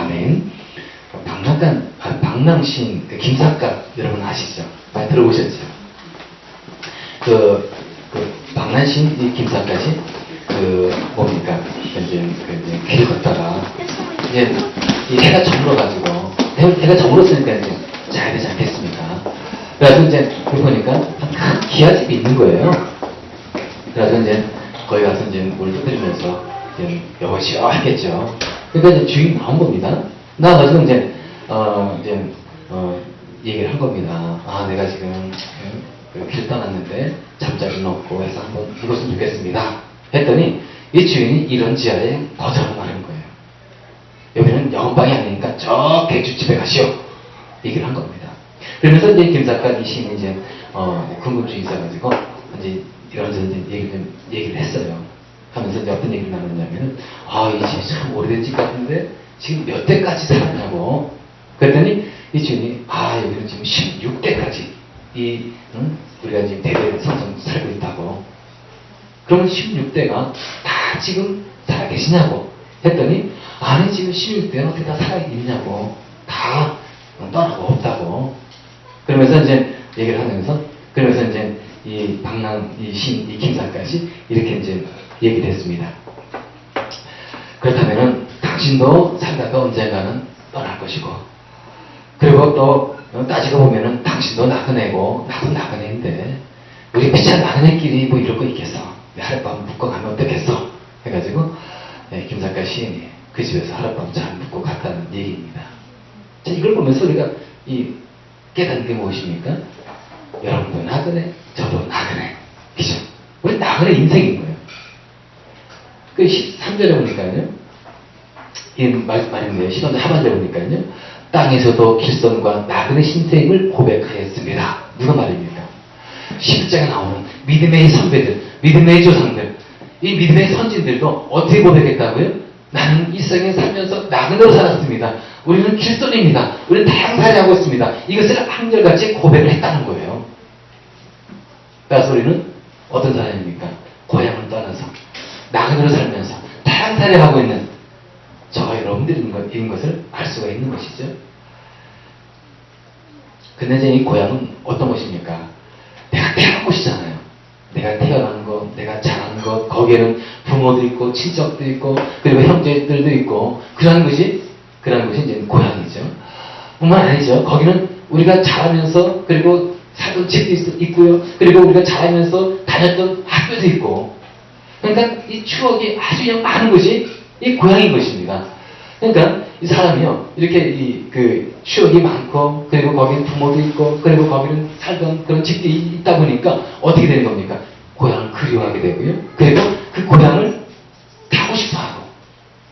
아멘. 방랑시인 김삿갓 여러분 아시죠? 많이 들어보셨죠? 방랑시인 이 김삿갓이 뭡니까? 이제 길을 걷다가 이제 이 해가 저물어가지고 해가 저물었으니까 이제 자야 되지 않겠습니까? 그래서 이제 보니까 큰 기아집이 있는 거예요. 그래서 이제 거기 가서 이제 물 떠들이면서 이제 여보시오 했겠죠. 그러니까 이제 주인이 나온 겁니다. 나와가지고 이제 얘기를 한 겁니다. 아, 내가 지금 길 떠났는데 잠자리는 없고 해서 한번 묵었으면 좋겠습니다. 했더니 이 주인이 이런 지하에 거절을 하는 거예요. 여기는 영방이 아니니까 저 객주집에 가시오. 얘기를 한 겁니다. 그러면서 이제 김삿갓 이 시인이 이제 궁금증이 있어가지고 이제 이런저런 얘기를 했어요. 하면서 이제 어떤 얘기를 나눴냐면은 이 집이 참 오래된 집 같은데 지금 몇 대까지 살았냐고. 그랬더니 이 주인이 여기는 지금 16대까지 우리가 지금 대대 성성 살고 있다고. 그러면 16대가 다 지금 살아 계시냐고 했더니 아니 지금 16대는 어떻게 다 살아 있냐고. 다 떠나고 없다고. 그러면서 이제 얘기를 하면서 그러면서 이제 이 김삿갓이 이렇게 이제 얘기를 했습니다. 그렇다면은 당신도 살다가 언젠가는 떠날 것이고, 그리고 또 따지고 보면은 당신도 나그네고 나도 나그네인데 우리 피차 나그네끼리 뭐 이럴 거 있겠어? 하룻밤 묵고가면 어떻겠어? 해가지고 김삿갓 시인이 그 집에서 하룻밤 잘 묵고 갔다는 얘기입니다. 자, 이걸 보면서 우리가 깨닫는 게 무엇입니까? 여러분도 나그네, 저도 나그네. 그죠? 우리 나그네 인생인 거예요. 그 13절에 보니까요, 이 말인데요, 시간도 하반절에 보니까요, 땅에서도 길선과 나그네 신생을 고백하였습니다. 누가 말입니까? 십자가 나오는 믿음의 선배들, 믿음의 조상들, 이 믿음의 선진들도 어떻게 고백했다고요? 나는 이 세상에 살면서 나그네로 살았습니다. 우리는 길선입니다. 우리는 다양살이 하고 있습니다. 이것을 한결같이 고백을 했다는 거예요. 따라서 우리는 어떤 사람입니까? 고향을 떠나서 나그네로 살면서 다양살이 하고 있는 저와 여러분들인 것을 알 수가 있는 것이죠. 근데 이제 이 고향은 어떤 것입니까? 내가 태어난 곳이잖아요. 내가 태어난 것, 내가 자란 것, 거기에는 부모도 있고 친척도 있고 그리고 형제들도 있고 그런 것이 이제 고향이죠. 뿐만 아니죠. 거기는 우리가 자라면서 그리고 살던 집도 있고요. 그리고 우리가 자라면서 다녔던 학교도 있고, 그러니까 이 추억이 아주 그냥 많은 것이 이 고향인 것입니다. 그러니까 이 사람이요, 이렇게 추억이 많고, 그리고 거기는 부모도 있고, 그리고 거기는 살던 그런 집도 있다 보니까 어떻게 되는 겁니까? 고향을 그리워하게 되고요. 그리고 그 고향을 가고 싶어 하고,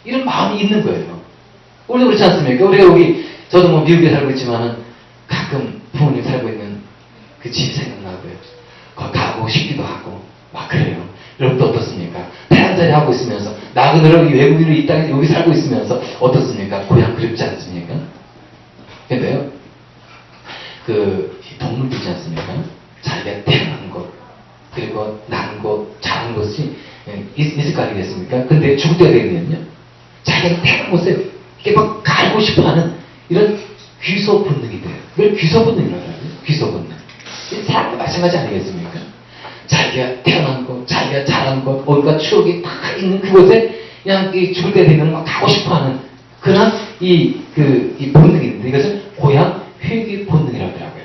이런 마음이 있는 거예요. 우리도 그렇지 않습니까? 우리가 저도 뭐 미국에 살고 있지만은 가끔 부모님 살고 있는 그 집 생각나고요. 거기 가고 싶기도 하고, 막 그래요. 여러분도 어떻습니까? 다양살이 하고 있으면서, 나그네로 외국인으로 이 땅에 여기 살고 있으면서 어떻습니까? 고향 그립지 않습니까? 근데요, 동물도 있지 않습니까? 자기가 태어난 곳, 그리고 난 곳, 자란 곳이 있을 거 아니겠습니까? 근데 죽을 때가 되면요, 자기가 태어난 곳에 이렇게 막 가고 싶어 하는 이런 귀소 본능이 돼요. 그걸 귀소 본능이라고 하죠. 귀소 본능. 사람도 마찬가지 아니겠습니까? 자기가 태어난 곳, 자기가 자란 곳, 온갖 추억이 다 있는 그곳에 그냥 죽을 때 되면 막 가고 싶어 하는 그런 이 본능이 있는데 이것을 고향 회귀 본능이라고 하더라고요.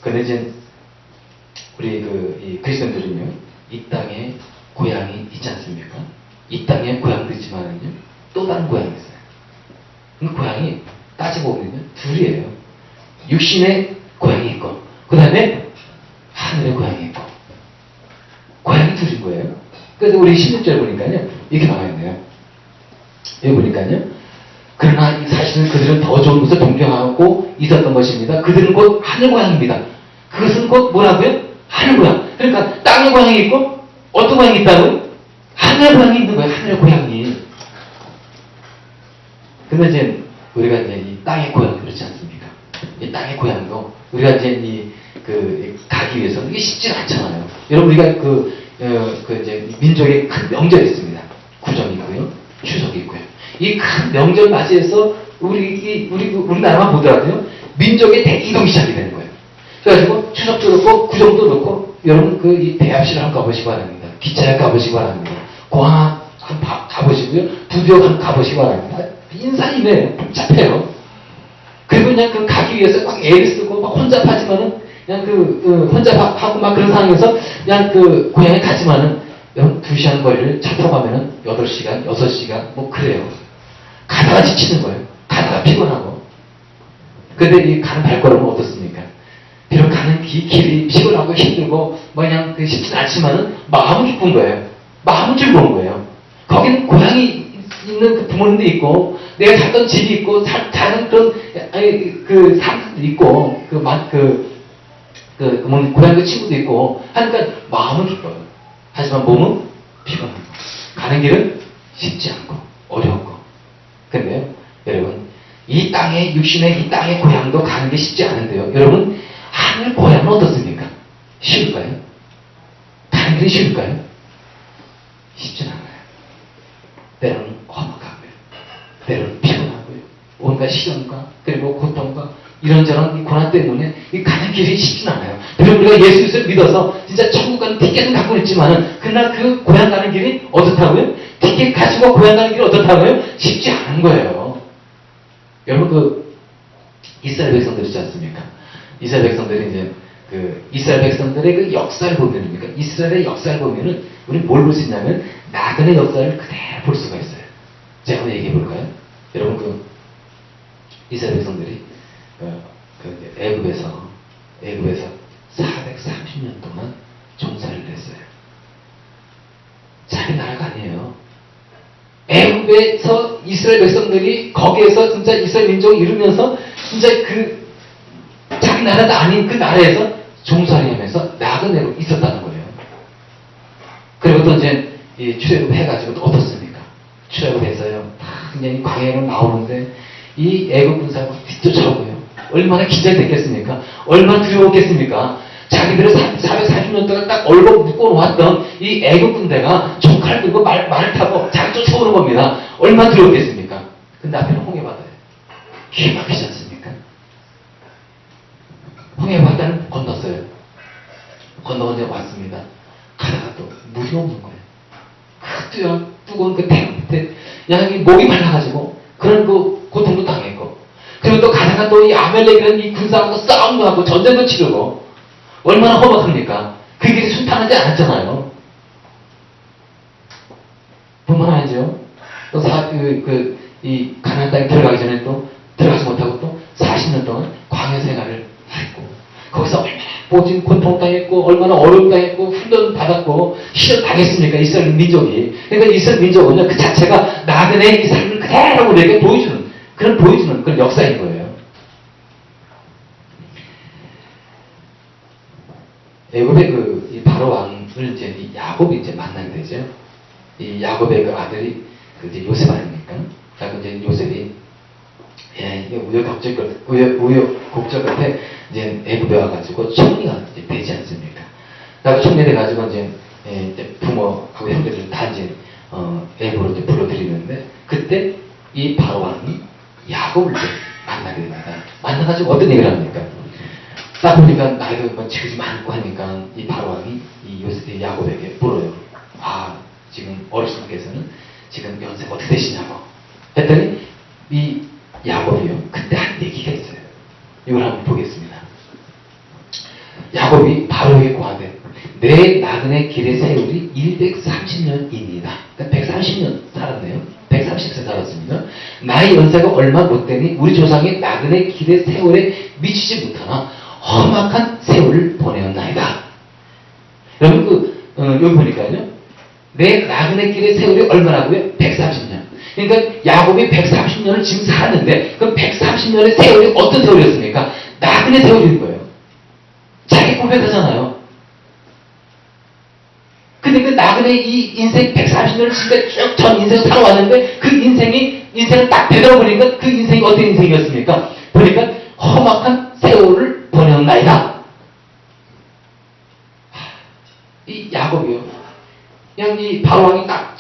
근데 이제 우리 이 그리스도인들은요, 이 땅에 고향이 있지 않습니까? 이 땅에 고향도 있지만은요, 또 다른 고향이 있어요. 그 고향이 따지고 보면요, 둘이에요. 육신의 고향이 있고, 그 다음에 하늘의 고향이 있고, 고향이 둘인 거예요. 그래서 우리 16절 보니까요, 이렇게 나와있네요. 여기 보니까요, 그러나 사실은 그들은 더 좋은 곳을 동경하고 있었던 것입니다. 그들은 곧 하늘 고향입니다. 그것은 곧 뭐라고요? 하늘 고향. 그러니까 땅의 고향이 있고, 어떤 고향이 있다고요? 하늘 고향이 있는 거예요. 하늘 고향이. 근데 이제 우리가 이제 이 땅의 고향 그렇지 않습니까? 이 땅의 고향도 우리가 이제 가기 위해서는 이게 쉽지가 않잖아요. 여러분, 우리가 이제 민족의 큰 명절이 있습니다. 구정이고요. 추석이 있고요. 이 큰 명절 맞이해서 우리나라만 보더라도요, 민족의 대이동이 시작이 되는 거예요. 그래가지고 추석도 그렇고 구정도 그렇고 여러분 이 대합실 한번 가보시기 바랍니다. 기차역 가보시기 바랍니다. 공항 한번 가보시고요. 부두역 한번 가보시기 바랍니다. 인산이네요. 복잡해요. 그리고 그냥 가기 위해서 막 애를 쓰고 막 혼잡하지만은 그냥 혼잡하고 막 그런 상황에서 그냥 고향에 가지만은 여러분 2시간 거리를 차 타고 가면은 8시간, 6시간 뭐 그래요. 가다가 지치는 거예요. 가다가 피곤하고. 근데 이 가는 발걸음은 어떻습니까? 비록 가는 길이 피곤하고 힘들고 뭐 그냥 쉽진 않지만은 마음은 기쁜 거예요. 마음은 즐거운 거예요. 거기는 고향이 있는 그 부모님도 있고 내가 살던 집이 있고 자는 그런 사람들도 있고 고향 그 친구도 있고 하니까 마음은 기뻐요. 하지만 몸은 피곤하고 가는 길은 쉽지 않고 어려웠고. 근데요 여러분 이 땅의 육신의 이 땅의 고향도 가는 게 쉽지 않은데요 여러분 하늘 고향은 어떻습니까? 쉬울까요? 가는 길이 쉬울까요? 쉽진 않아요. 때로는 험악하고요. 때로는 피곤하고요. 온갖 시련과 그리고 고통과 이런저런 이 고난 때문에 이 가는 길이 쉽진 않아요. 그리고 우리가 예수를 믿어서 진짜 천국 가는 티켓은 갖고 있지만은 그날 그 고향 가는 길이 어떻다고요? 티켓 가지고 고향 가는 길이 어떻다고요? 쉽지 않은 거예요. 여러분 이스라엘 백성들 있지 않습니까? 이스라엘 백성들이 이제 이스라엘 백성들의 그 역사를 보면입니까? 이스라엘의 역사를 보면은 우리 뭘 볼 수 있냐면 나그네 역사를 그대로 볼 수가 있어요. 제가 한번 얘기해 볼까요? 여러분 이스라엘 백성들이 애굽에서 430년 동안 종살이를 했어요. 자기 나라가 아니에요. 애굽에서 이스라엘 백성들이 거기에서 진짜 이스라엘 민족을 이루면서 진짜 자기 나라도 아닌 그 나라에서 종살이하면서 나그네로 있었다는 거예요. 그리고 또 이제 출애굽 해가지고 또 어떻습니까? 출애굽해서요 그냥 광야로 나오는데 이 애굽 군사가 뒤쫓아오고요. 얼마나 기절됐겠습니까? 얼마나 두려웠겠습니까? 자기들을 440년 동안 딱 얼고 묶어놓았던 이 애굽 군대가 총칼 들고 말을 타고 자기 쫓아오는 겁니다. 얼마나 두려웠겠습니까? 근데 앞에는 홍해바다예요. 기가 막히지 않습니까? 홍해바다는 건넜어요. 건너고 이제 왔습니다. 가다가 또 물이 없는 거예요. 뜨거운 태양 밑에 그냥 목이 말라가지고 그런 고통도 당했고 그리고 또 가다가 또 이 아멜렉이라는 이 군사하고 싸움도 하고 전쟁도 치르고 얼마나 험악합니까? 그 길이 순탄하지 않았잖아요. 뿐만 아니죠. 또 이 가나안 땅에 들어가기 전에 또 들어가지 못하고 또 40년 동안 광야 생활을 했고 거기서 얼마나 모진 고통 당했고 얼마나 어려움 당했고 훈련 받았고 시련 당했습니까? 이스라엘 민족이. 그러니까 이스라엘 민족은요 그 자체가 나그네의 이 삶을 그대로 우리에게 보여주는 그런 역사인 거예요. 애굽의 이 바로 왕을 이제 이 야곱이 이제 만나게 되죠. 이 야곱의 그 아들이 이제 요셉 아닙니까? 그래서 이제 요셉이 이게 우여곡절 끝에 이제 애굽에 와가지고 총리가 이제 되지 않습니까? 그래서 총리 돼가지고 이제 부모하고 형제들 다 이제 애굽으로 이제 불러들이는데 그때 이 바로 왕이 야곱을 이제 만나게 됩니다. 만나가지고 어떤 얘기를 합니까? 딱 보니까 나이도 지금 많고 하니까 이 바로 왕이 이 야곱에게 물어요. 지금 어르신께서는 지금 연세가 어떻게 되시냐고 했더니 이 야곱이요 그때 한 얘기가 있어요. 이걸 한번 보겠습니다. 야곱이 바로에게 고하되 내 나그네 길의 세월이 130년입니다. 그러니까 130년 살았네요. 130세 살았습니다. 나의 연세가 얼마 못 되니 우리 조상의 나그네 길의 세월에 미치지 못하나 험악한 세월을 보내었나이다. 여러분 여기 보니까요. 내 나그네 길의 세월이 얼마라고요? 130년. 그러니까 야곱이 130년을 지금 살았는데 그럼 130년의 세월이 어떤 세월이었습니까? 나그네 세월인 거예요. 자기 고백하잖아요. 근데 그 나그네 이 인생 130년을 지금까지 쭉 전 인생을 살아왔는데 그 인생을 딱 되돌아보니까 그 인생이 어떤 인생이었습니까? 보니까 험악한 세월을 보내었나이다. 이 야곱이요. 그냥 이 바로 왕이 딱